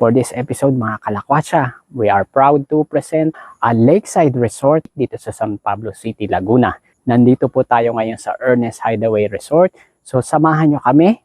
For this episode mga kalakwatsa, we are proud to present a lakeside resort dito sa San Pablo City, Laguna. Nandito po tayo ngayon sa Ernest Hideaway Resort. So samahan nyo kami.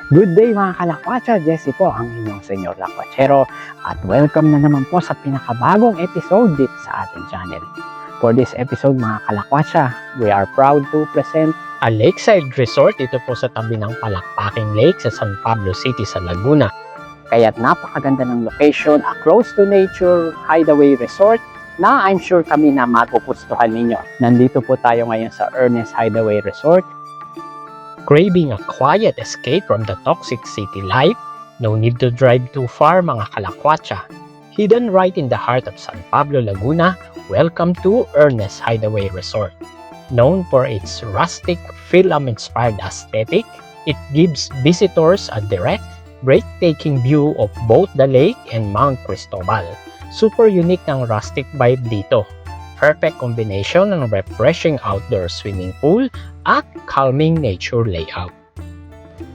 Good day mga kalakwatsa, Jesse po ang inyong Senyor Lakwatsero at welcome na naman po sa pinakabagong episode dito sa ating channel. For this episode mga kalakwatsa, we are proud to present a lakeside resort dito po sa tabi ng Palakpaking Lake sa San Pablo City sa Laguna. Kaya't napakaganda ng location, a close to nature hideaway resort na I'm sure kami na magugustuhan ninyo. Nandito po tayo ngayon sa Ernest Hideaway Resort. Craving a quiet escape from the toxic city life? No need to drive too far mga kalakwatsa. Hidden right in the heart of San Pablo, Laguna, welcome to Ernest Hideaway Resort. Known for its rustic, film-inspired aesthetic, it gives visitors a direct, breathtaking view of both the lake and Mount Cristobal. Super unique ng rustic vibe dito. Perfect combination ng refreshing outdoor swimming pool at calming nature layout.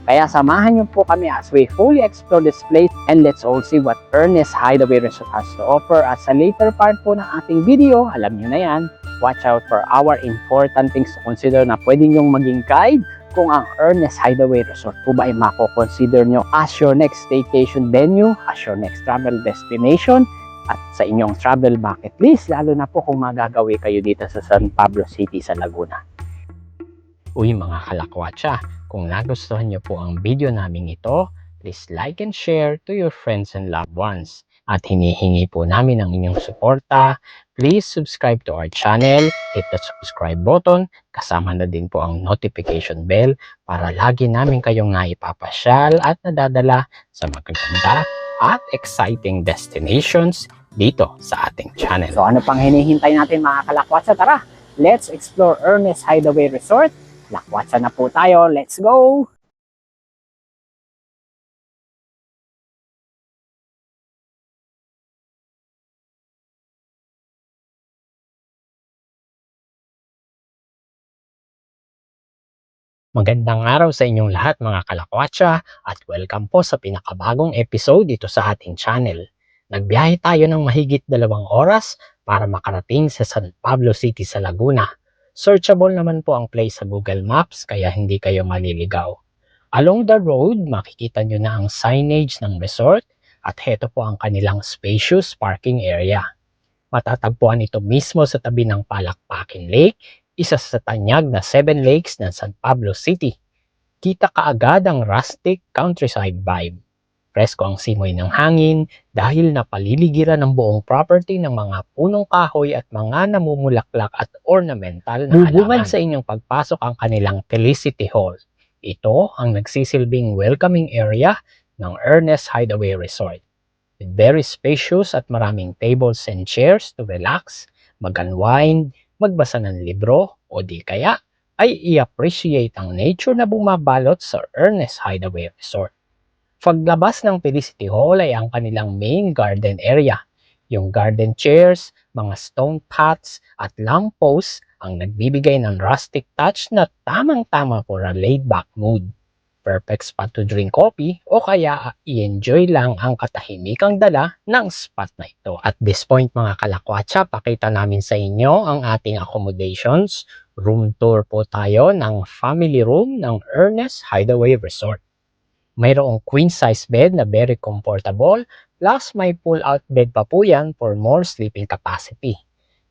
Kaya samahan niyo po kami as we fully explore this place and let's all see what Ernest Hideaway Resort has to offer as sa later part po ng ating video. Alam niyo na yan, watch out for our important things to consider na pwede niyong maging guide kung ang Ernest Hideaway Resort po ba ay mako-consider nyo as your next staycation venue, as your next travel destination, at sa inyong travel bucket list, lalo na po kung magagawi kayo dito sa San Pablo City sa Laguna. Uy mga kalakwatsa, kung nagustuhan nyo po ang video namin ito, please like and share to your friends and loved ones. At hinihingi po namin ang inyong suporta. Please subscribe to our channel, hit the subscribe button, kasama na din po ang notification bell para lagi namin kayong naipapasyal at nadadala sa magaganda at exciting destinations dito sa ating channel. So ano pang hinihintay natin mga kalakwatsa? Tara, let's explore Ernest Hideaway Resort. Lakwatsa na po tayo, let's go! Magandang araw sa inyong lahat mga kalakwatsa at welcome po sa pinakabagong episode dito sa ating channel. Nagbiyahe tayo ng mahigit 2 oras para makarating sa San Pablo City sa Laguna. Searchable naman po ang place sa Google Maps kaya hindi kayo maliligaw. Along the road, makikita nyo na ang signage ng resort at heto po ang kanilang spacious parking area. Matatagpuan ito mismo sa tabi ng Palakpaking Lake, isa sa tanyag na 7 lakes ng San Pablo City. Kita kaagad ang rustic countryside vibe. Presko ang simoy ng hangin dahil napaliligiran ng buong property ng mga punong kahoy at mga namumulaklak at ornamental na halaman. Bubungad sa inyong pagpasok ang kanilang Felicity Hall. Ito ang nagsisilbing welcoming area ng Ernest Hideaway Resort. With very spacious at maraming tables and chairs to relax, mag-unwind, magbasa ng libro o di kaya ay i-appreciate ang nature na bumabalot sa Ernest Hideaway Resort. Paglabas ng Felicity Hall ay ang kanilang main garden area. Yung garden chairs, mga stone pots at lampposts ang nagbibigay ng rustic touch na tamang-tama for a laid-back mood. Perfect spot to drink coffee o kaya i-enjoy lang ang katahimikang dala ng spot na ito. At this point mga kalakwatsa, pakita namin sa inyo ang ating accommodations. Room tour po tayo ng family room ng Ernest Hideaway Resort. Mayroong queen size bed na very comfortable, plus may pull-out bed pa po yan for more sleeping capacity.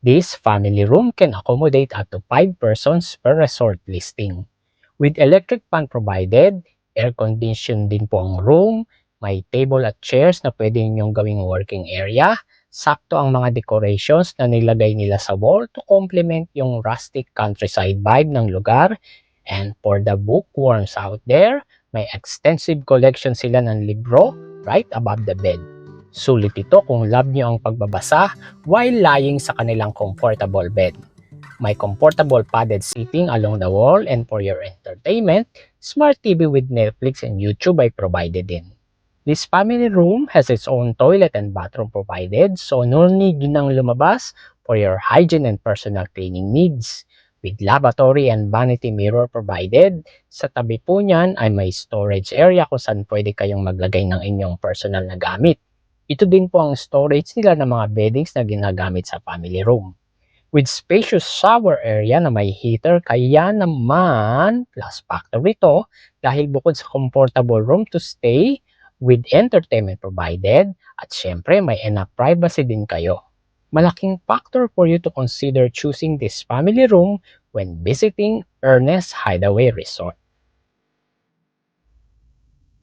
This family room can accommodate up to 5 persons per resort listing. With electric fan provided, air condition din po ang room, may table at chairs na pwede ninyong gawing working area, sakto ang mga decorations na nilagay nila sa wall to complement yung rustic countryside vibe ng lugar. And for the bookworms out there, may extensive collection sila ng libro right above the bed. Sulit ito kung love nyo ang pagbabasa while lying sa kanilang comfortable bed. May comfortable padded seating along the wall, and for your entertainment, smart TV with Netflix and YouTube ay provided din. This family room has its own toilet and bathroom provided, so no need nang lumabas for your hygiene and personal cleaning needs. With lavatory and vanity mirror provided, sa tabi po niyan ay may storage area kung saan pwede kayong maglagay ng inyong personal na gamit. Ito din po ang storage nila ng mga beddings na ginagamit sa family room. With spacious shower area na may heater, kaya naman plus factor ito dahil bukod sa comfortable room to stay with entertainment provided at syempre may enough privacy din kayo. Malaking factor for you to consider choosing this family room when visiting Ernest Hideaway Resort.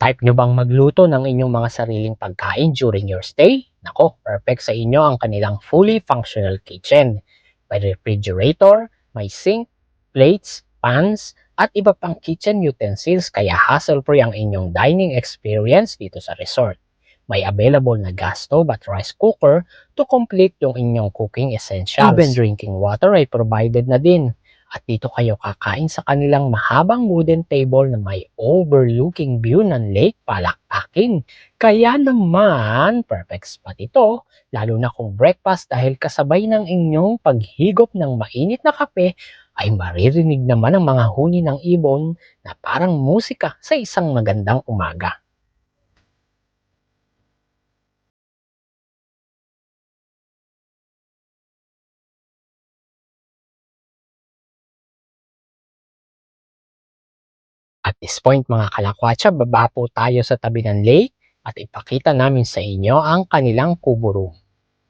Type nyo bang magluto ng inyong mga sariling pagkain during your stay? Nako, perfect sa inyo ang kanilang fully functional kitchen. May refrigerator, may sink, plates, pans, at iba pang kitchen utensils kaya hassle-free ang inyong dining experience dito sa resort. May available na gas stove at rice cooker to complete yung inyong cooking essentials. Even drinking water ay provided na din. At dito kayo kakain sa kanilang mahabang wooden table na may overlooking view ng Lake Palakpakin. Kaya naman, perfect spot ito, lalo na kung breakfast dahil kasabay ng inyong paghigop ng mainit na kape, ay maririnig naman ang mga huni ng ibon na parang musika sa isang magandang umaga. At this point mga kalakwatsa, baba po tayo sa tabi ng lake at ipakita namin sa inyo ang kanilang kubo room.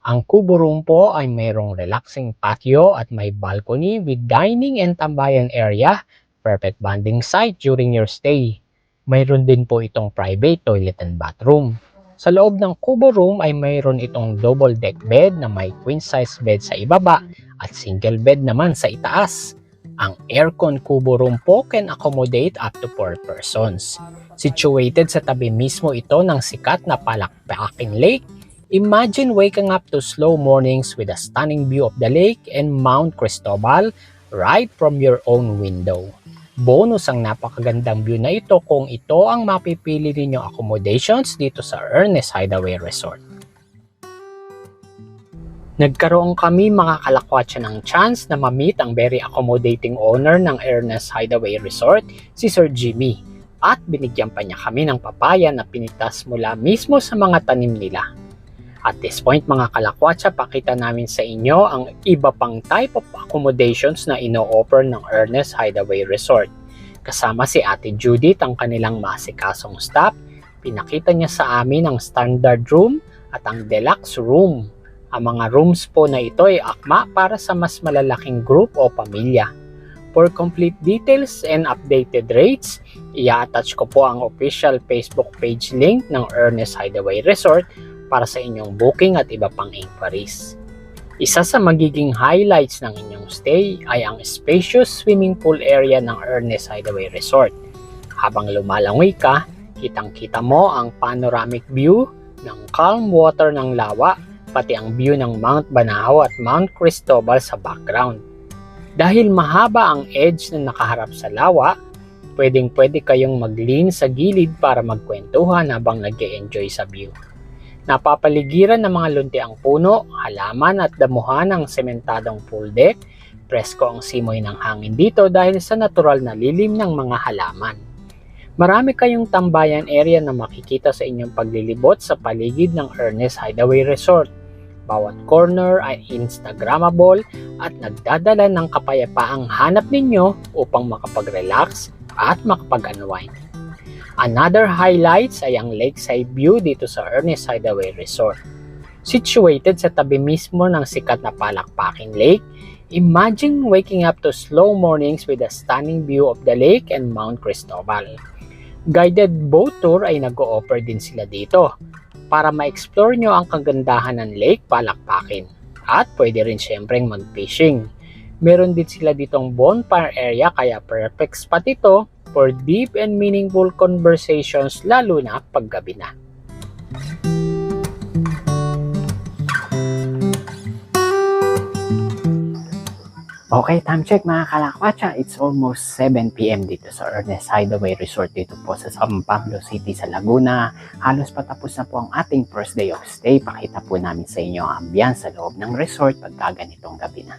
Ang kubo room po ay mayroong relaxing patio at may balcony with dining and tambayan area, perfect bonding site during your stay. Mayroon din po itong private toilet and bathroom. Sa loob ng kubo room ay mayroon itong double deck bed na may queen size bed sa ibaba at single bed naman sa itaas. Ang aircon kubo room po can accommodate up to 4 persons. Situated sa tabi mismo ito ng sikat na Palakpakin Lake, imagine waking up to slow mornings with a stunning view of the lake and Mount Cristobal right from your own window. Bonus ang napakagandang view na ito kung ito ang mapipili ninyong accommodations dito sa Ernest Hideaway Resort. Nagkaroon kami mga kalakwatsa ng chance na ma-meet ang very accommodating owner ng Ernest Hideaway Resort, si Sir Jimmy, at binigyan pa niya kami ng papaya na pinitas mula mismo sa mga tanim nila. At this point mga kalakwatsa, pakita namin sa inyo ang iba pang type of accommodations na ino-offer ng Ernest Hideaway Resort. Kasama si Ate Judith ang kanilang maasikasong staff, pinakita niya sa amin ang standard room at ang deluxe room. Ang mga rooms po na ito ay akma para sa mas malalaking group o pamilya. For complete details and updated rates, i-attach ko po ang official Facebook page link ng Ernest Hideaway Resort para sa inyong booking at iba pang inquiries. Isa sa magiging highlights ng inyong stay ay ang spacious swimming pool area ng Ernest Hideaway Resort. Habang lumalangoy ka, kitang-kita mo ang panoramic view ng calm water ng lawa, pati ang view ng Mount Banahaw at Mount Cristobal sa background. Dahil mahaba ang edge na nakaharap sa lawa, Pwedeng-pwede kayong mag-lean sa gilid para magkwentuhan habang nag-e-enjoy sa view. Napapaligiran ng mga luntiang puno, halaman at damuhan ng sementadong pool deck. Presko ang simoy ng hangin dito dahil sa natural na lilim ng mga halaman. Marami kayong tambayan area na makikita sa inyong paglilibot sa paligid ng Ernest Hideaway Resort. Bawat corner ay Instagrammable at nagdadala ng kapayapaang hanap ninyo upang makapag-relax at makapag-unwind. Another highlights ay ang lakeside view dito sa Ernest Hideaway Resort. Situated sa tabi mismo ng sikat na Palakpaking Lake, imagine waking up to slow mornings with a stunning view of the lake and Mount Cristobal. Guided boat tour ay nag-o-offer din sila dito para ma-explore nyo ang kagandahan ng Lake Palakpakin. At pwede rin syempreng mag-fishing. Meron din sila ditong bonfire area kaya perfect spot ito for deep and meaningful conversations lalo na paggabi na. Okay, time check mga kalakwatsa. It's almost 7 p.m. dito sa Ernest Hideaway Resort dito po sa San Pablo City sa Laguna. Halos patapos na po ang ating first day of stay. Pakita po namin sa inyo ang ambience sa loob ng resort pagka ganitong gabi na.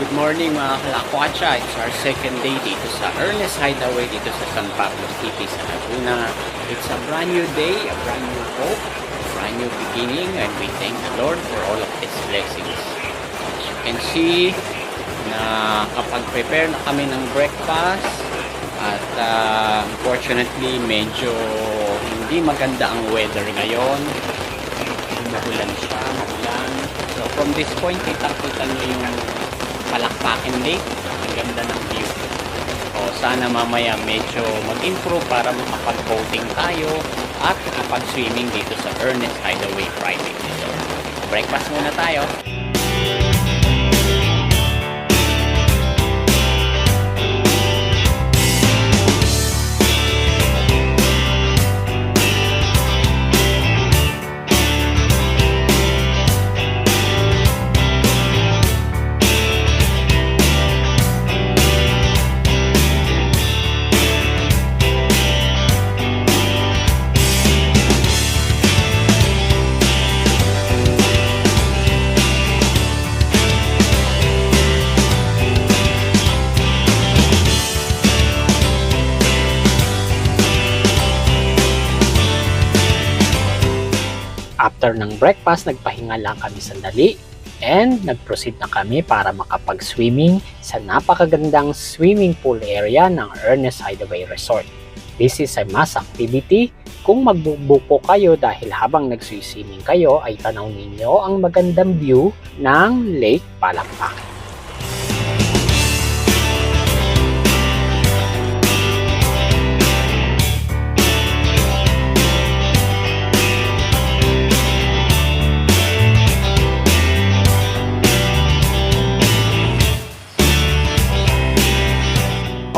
Good morning mga kalakwatsa. It's our second day dito sa Ernest Hideaway dito sa San Pablo City sa Laguna. It's a brand new day, a brand new hope, a brand new beginning, and we thank the Lord for all of His blessings. As you can see, na kapag prepare na kami ng breakfast at unfortunately medyo hindi maganda ang weather ngayon. Magulan siya, magulan. So from this point, kita-kita nyo yung Palakpaking Lake. Ang ganda ng view. O sana mamaya medyo mag-improve para makapag-boating tayo at makapag-swimming dito sa Ernest Hideaway Private Resort. Breakfast muna tayo. After ng breakfast, nagpahinga lang kami sandali and nag-proceed na kami para makapag-swimming sa napakagandang swimming pool area ng Ernest Hideaway Resort. This is a must activity kung mag-book po kayo dahil habang nag-swimming kayo ay tanaw ninyo ang magandang view ng Lake Palakpakin.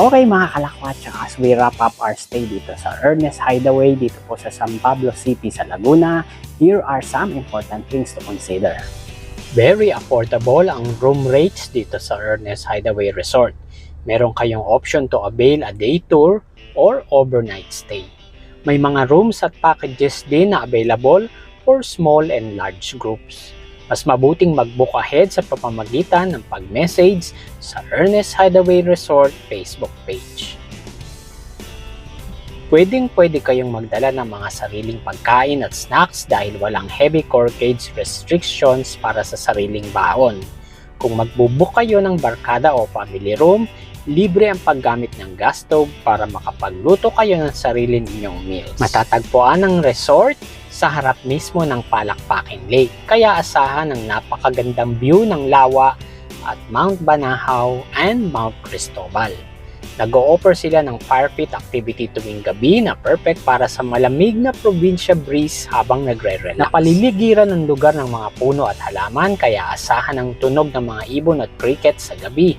Okay mga kalakwatsa, as we wrap up our stay dito sa Ernest Hideaway dito po sa San Pablo City sa Laguna, here are some important things to consider. Very affordable ang room rates dito sa Ernest Hideaway Resort. Meron kayong option to avail a day tour or overnight stay. May mga rooms at packages din na available for small and large groups. Mas mabuting mag-book ahead sa pamamagitan ng pag-message sa Ernest Hideaway Resort Facebook page. Pwede kayong magdala ng mga sariling pagkain at snacks dahil walang heavy corkage restrictions para sa sariling baon. Kung magbubook kayo ng barkada o family room, libre ang paggamit ng gas stove para makapagluto kayo ng sarili ninyong meals. Matatagpuan ang resort sa harap mismo ng Palakpakin Lake, kaya asahan ang napakagandang view ng lawa at Mount Banahaw and Mount Cristobal. Nag-o-offer sila ng fire pit activity tuwing gabi na perfect para sa malamig na probinsya breeze habang nagre-relax. Napaliligiran ng lugar ng mga puno at halaman, kaya asahan ang tunog ng mga ibon at cricket sa gabi.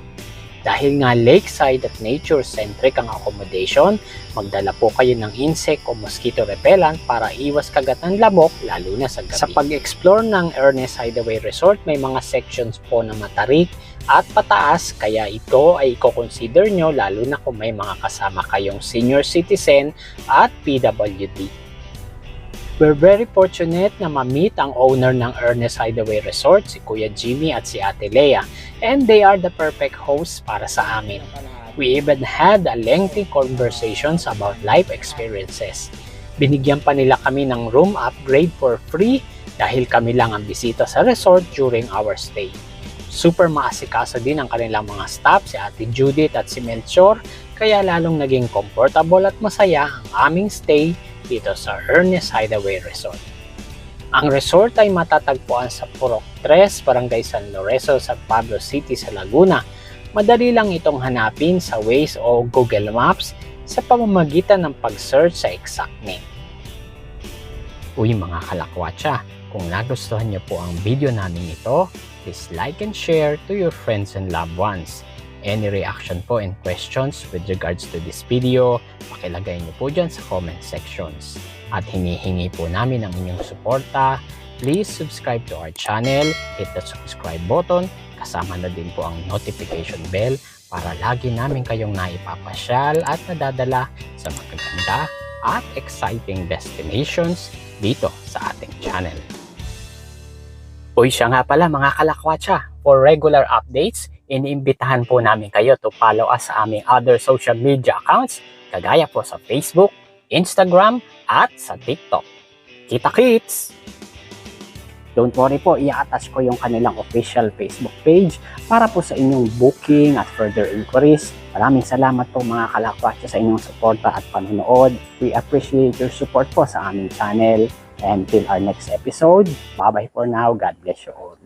Dahil nga lakeside at nature-centric ang accommodation, magdala po kayo ng insect o mosquito repellent para iwas kagat ng lamok lalo na sa gabi. Sa pag-explore ng Ernest Hideaway Resort, may mga sections po na matarik at pataas, kaya ito ay i-consider nyo lalo na kung may mga kasama kayong senior citizen at PWD. We're very fortunate na ma-meet ang owner ng Ernest Hideaway Resort, si Kuya Jimmy at si Ate Lea, and they are the perfect hosts para sa amin. We even had a lengthy conversations about life experiences. Binigyan pa nila kami ng room upgrade for free dahil kami lang ang bisita sa resort during our stay. Super maasikaso din ang kanilang mga staff, si Ate Judith at si Melchor, kaya lalong naging comfortable at masaya ang aming stay dito sa Ernest Hideaway Resort. Ang resort ay matatagpuan sa Purok 3, Barangay San Lorenzo, San Pablo City sa Laguna. Madali lang itong hanapin sa Waze o Google Maps sa pamamagitan ng pag-search sa exact name. Uy mga kalakwatsa, kung nagustuhan niyo po ang video namin ito, please like and share to your friends and loved ones. Any reaction po and questions with regards to this video, pakilagay niyo po dyan sa comment sections. At hinihingi po namin ang inyong suporta. Please subscribe to our channel, hit the subscribe button, kasama na din po ang notification bell para lagi namin kayong naipapasyal at nadadala sa magaganda at exciting destinations dito sa ating channel. Uy, siya nga pala mga kalakwatsa, for regular updates, iniimbitahan po namin kayo to follow us sa aming other social media accounts, kagaya po sa Facebook, Instagram, at sa TikTok. Kita-kits! Don't worry po, i-attach ko yung kanilang official Facebook page para po sa inyong booking at further inquiries. Maraming salamat po mga kalakwatsa sa inyong suporta at panonood. We appreciate your support po sa aming channel. Until our next episode, bye-bye for now. God bless you all.